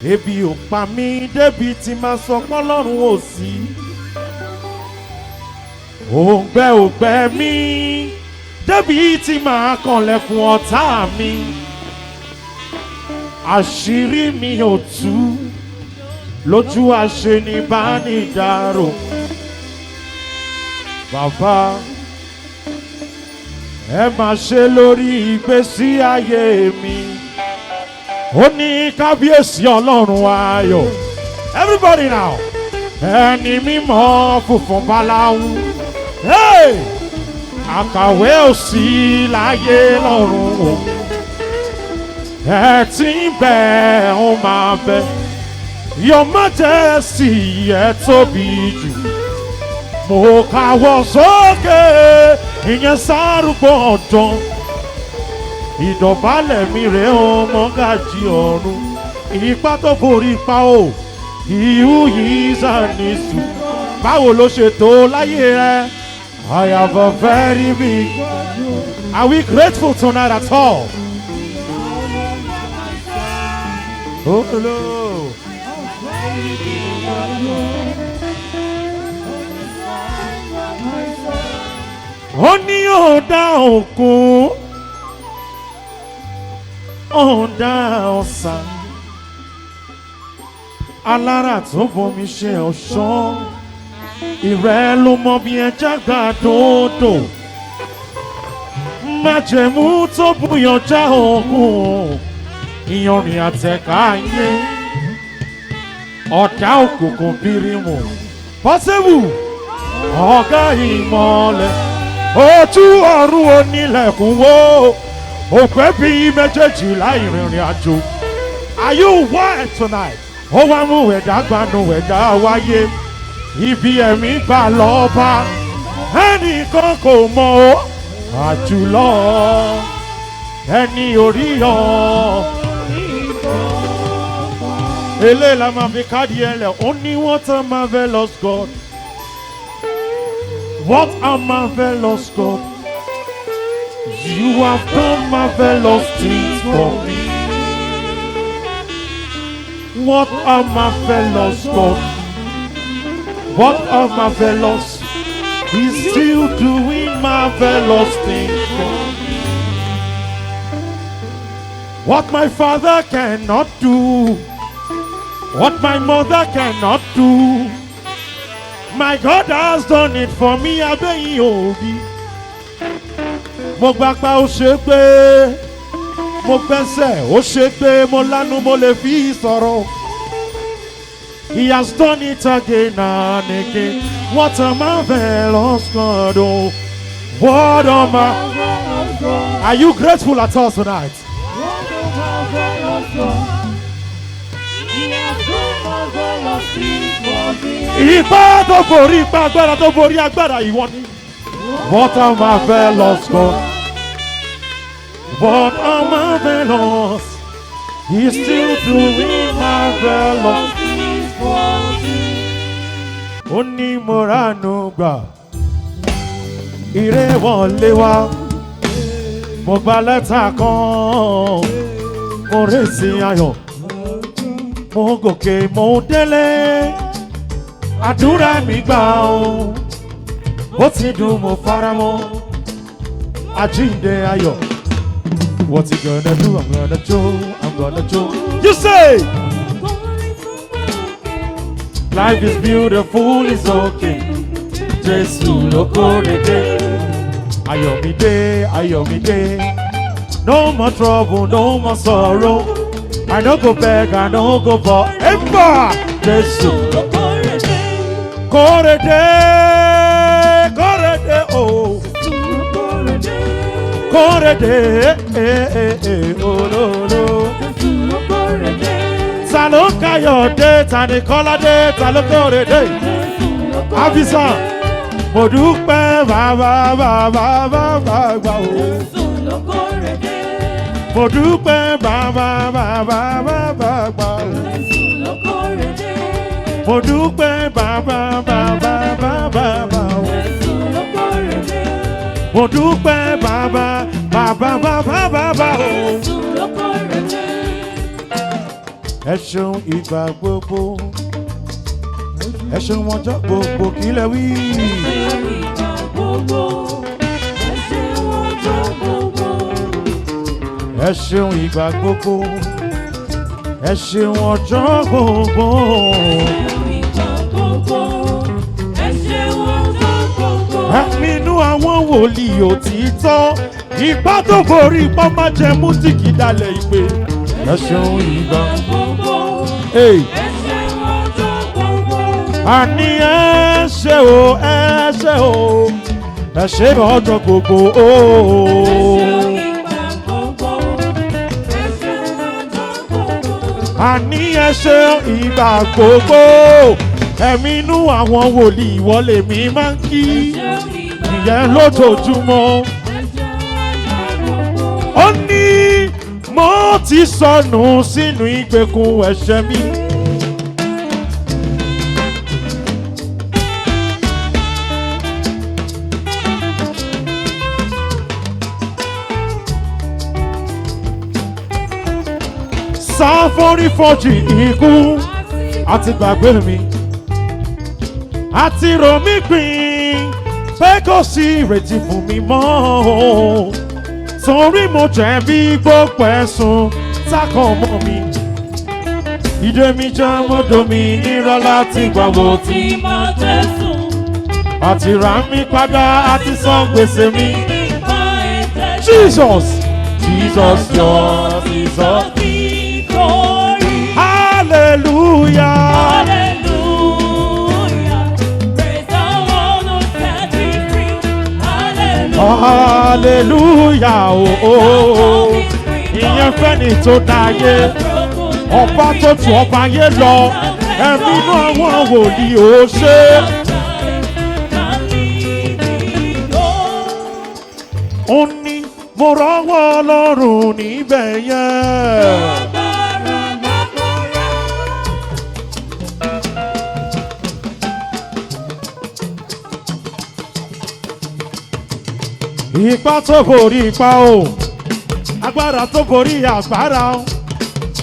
Ebi ò pa mí débi tí máa sọ pé Ọlọ́run ò sí. Òǹgbẹ ò gbẹ mí débi tí máa kànlẹ̀ fún ọ̀tá mi. Àṣírí mi ò tú lójú aṣenibánidárò. Bàbá ẹ máa ṣe lórí ìgbésí ayé mi. Ó ní kábíyèsí Ọlọ́run ayọ̀. Everybody now. Ẹni mímọ́ funfun báláwú. Hey! Àkàwé ò sí láyé lọ́run o. Ẹ ti ń bẹ ó máa bẹ. Your Majesty ẹ tóbi jù. Mo káwọ́ sókè ìyẹn sárúgbó ọ̀dàn. Ìdọ̀bálẹ̀ mi rẹ̀ ọmọ gàjí ọ̀run. Ipá tó borí ipa o. Ìhú yìí sàníṣù. Báwo ló ṣe tó láyé rẹ? I have a very big. Are we grateful tonight at all? Oh no. Ó ní ọ̀dà òkun. Ọ̀dà ọ̀sà alára tó bomi ṣe ọ̀ṣọ́ ìrẹ́ ló mọ bí ẹja gbà dòdò májẹ̀mú tó bùyàn já òkun ìyanrìn àtẹ̀ká ayé ọ̀dà òkùnkùn bírímù pọ́sẹ́bù ọ̀gá ìmọ̀lẹ̀ ojú ọ̀run onílẹ̀kùn wó. Òpè bí méjèèjì láì rìnrìn àjò. Are you wild tonight? Ó wá mú ẹ̀dá gbanú ẹ̀dá wáyé. Ibi ẹ̀mí gbà lọ́ba. Ẹnìkan kò mọ̀ ó. Àjùlọ ẹni orí ọ. Eléyìí la máa fi káàdì ẹ lẹ̀. Ó ní what a marvelous God. What a marvelous God. You have done marvelous things for me. What a marvelous God. What a marvelous. He's still doing marvelous things for me. What my father cannot do. What my mother cannot do. My God has done it for me. Abeyin obi. Mo gbapá ó ṣe pé mo gbẹ́sẹ̀ ó ṣe pé mo lánú mo lè fi sọ̀rọ̀. He has done it again and again. What a marvelous God, oh. What a marvelous God. Are you grateful at all tonight? What a marvelous God. He has done marvelous things for me. Ipá tó borí ipá agbára tó borí agbára ìwọ ni. What a marvelous God. What a marvelous. He's still doing marvelous things for me. Ó ní mo ránú gbà. Ire wọlé wá. Mo gba lẹ́tà kan. Mo rèsì ayọ̀. Mo gòkè mo délé. Àdúrà mi gbà o. Ó ti dùn mo fara mọ́. Àjíǹde ayọ̀. What you gonna do? I'm gonna do. I'm gonna do. You say life is beautiful, it's okay. Jesu ló kórè dé. Ayọ̀mídé, Ayọ̀mídé. No more trouble, no more sorrow. I no go beg, I no go forever. Jesu ló kórè dé. Kórè dé, kórè dé, oh. Kórèdé, olólo. Ta ló káyọ̀dé, ta ní kọ́ládé, ta ló kórèdé. Àfisà, mo dúpẹ́ bàbá o. Mo dúpẹ́ bàbá o. Mo dúpẹ́ bàbá o. Mo dúpẹ́ bàbá o. ẹ ṣeun ìgbà gbogbo ẹ ṣeun ọjọ́ gbogbo kí lẹ wí. ẹ ṣeun ìgbà gbogbo ẹ ṣeun ọjọ́ gbogbo. ẹ̀mí inú àwọn wòlíì òtítọ́ ipá tó borí ipá má jẹ mútìkì dalẹ̀ ìpè. ẹ ṣeun ìgbà gbogbo. àní ẹ ṣe o ẹ ṣe o ẹ ṣe ọjọ́ gbogbo o. àní ẹ ṣe ìgbà gbogbo ẹ̀mí inú àwọn wòlíì ìwọlé mi máa ń kí ìyẹn lójoojúmọ́. ó ní mo ti sọnù sínú ìgbèkùn ẹ̀ṣẹ̀ mi. sáfórífọ́jì ikú àti gbàgbé mi àti rò mí pin pé kò sí ìrètí fún mi mọ́ torí mo jẹ̀bi gbogbo ẹ̀sùn tákàn mọ́ mi. ìdè mi jẹ́ mọ́dọ̀ mi nírà láti gbàgbọ́ tí mo tẹ̀sùn àti rà mí padà àti san gbèsè mi. Jesus, Jesus, yours is all. Hallelujah. Hallelujah. Praise the one who set me free. Hallelujah. Hallelujah. Oh. Ìyẹn fẹ́ni tó dáyé. Ọba tó tu ọba yé lọ. Ẹ̀mí inú àwọn wòlíì ó ṣe. Ó ní mo rọ́wọ́ Ọlọ́run níbẹ̀ yẹn. Ipá tó borí ipá o, agbára tó borí agbára o.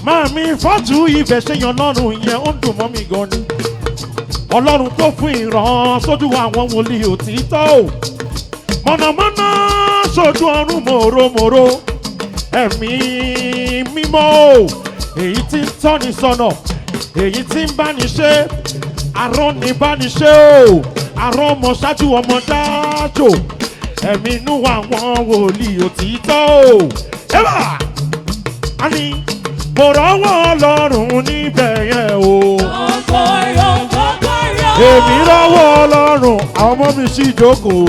Màmí fọ́tù ibẹ̀ ṣe yan lọ́rùn yẹn ó ń dùn mọ́ mi gan ni. Ọlọ́run tó fún ìran sójú àwọn wòlíì òtítọ́ o. Mọ̀nàmọ́ná sójú ọ̀run mòrómòró. Ẹ̀mí mímọ́ o, èyí tí ń tọ́ni sọ́nà, èyí tí ń báni ṣe, arọ́ni báni ṣe o, arọ́ ọmọ ṣáájú ọmọ dájò. Ẹ̀mí inú àwọn wòlíì òtítọ́ o. Ẹ̀bà! A ní mo rọ́wọ́ Ọlọ́run níbẹ̀ yẹn o. Èmi rọ́wọ́ Ọlọ́run, àwọn ọmọ mi sì jókòó.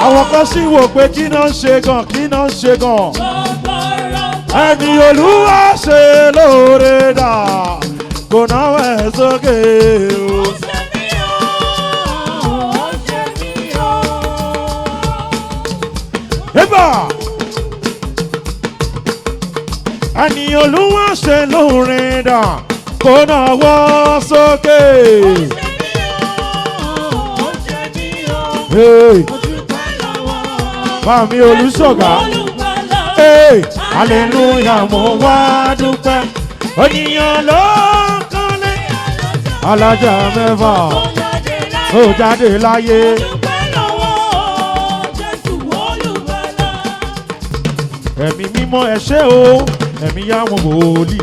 Àwọn kan sì wò pé kí náà ń ṣe gan, kí náà ń ṣe gan. Ẹni Olúwa ṣe lóore dà, kò náwó ẹ̀ sókè o. Eba! Ẹni Olúwa ṣe lóore dà, kó náwó sókè. Bàmí Olùṣọ́gà. Hallelujah, mo wá dúpẹ́. Oníyàn ló kọ́lé. Alájà mẹ́fà ó jáde láyé. Ẹ̀mí mímọ́ ẹ ṣé o, ẹ̀mí àwọn wòlíì.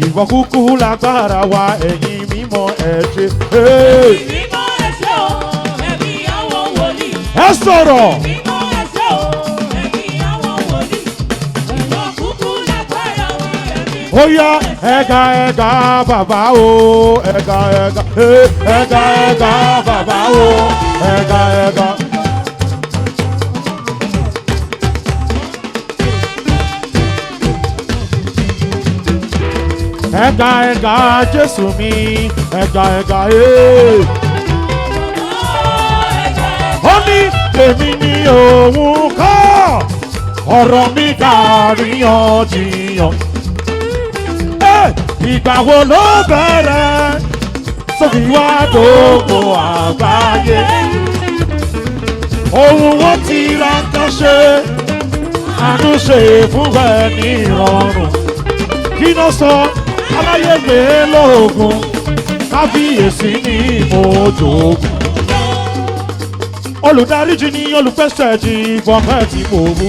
Ìwọ kúkú lágbára wa, ẹ̀yin mímọ́ ẹ ṣé. Ẹ̀mí mímọ́ ẹ ṣé o, ẹ̀mí àwọn wòlíì. Ẹ sọ̀rọ̀. Ẹ̀mí mímọ́ ẹ ṣé o, ẹ̀mí àwọn wòlíì. Ìwọ kúkú lágbára wa, ẹ̀mí mímọ́ ẹ ṣé o. Ó yá ẹ̀gá bàbá o, ẹ̀gá bàbá o, ẹ̀gá. Ẹ̀gá Jésù mi, ẹ̀gá ó ní èmi ni òun kọ́, ọ̀rọ̀ mi dàríyànjiyàn. Ìgbà wo ló bẹ̀rẹ̀ sófì wá gbogbo àgbáyé? Ohun wọ́n ti ra kan ṣe, àánú ṣe fún ẹni ìrọ̀rùn. iná sọ aláyẹ̀gbé lóògùn kábíyèsí ní ìmọ̀jọ̀gùn olùdaríjì ní olùpẹ̀sẹ̀ di bọ́mẹ̀ tí mo mú.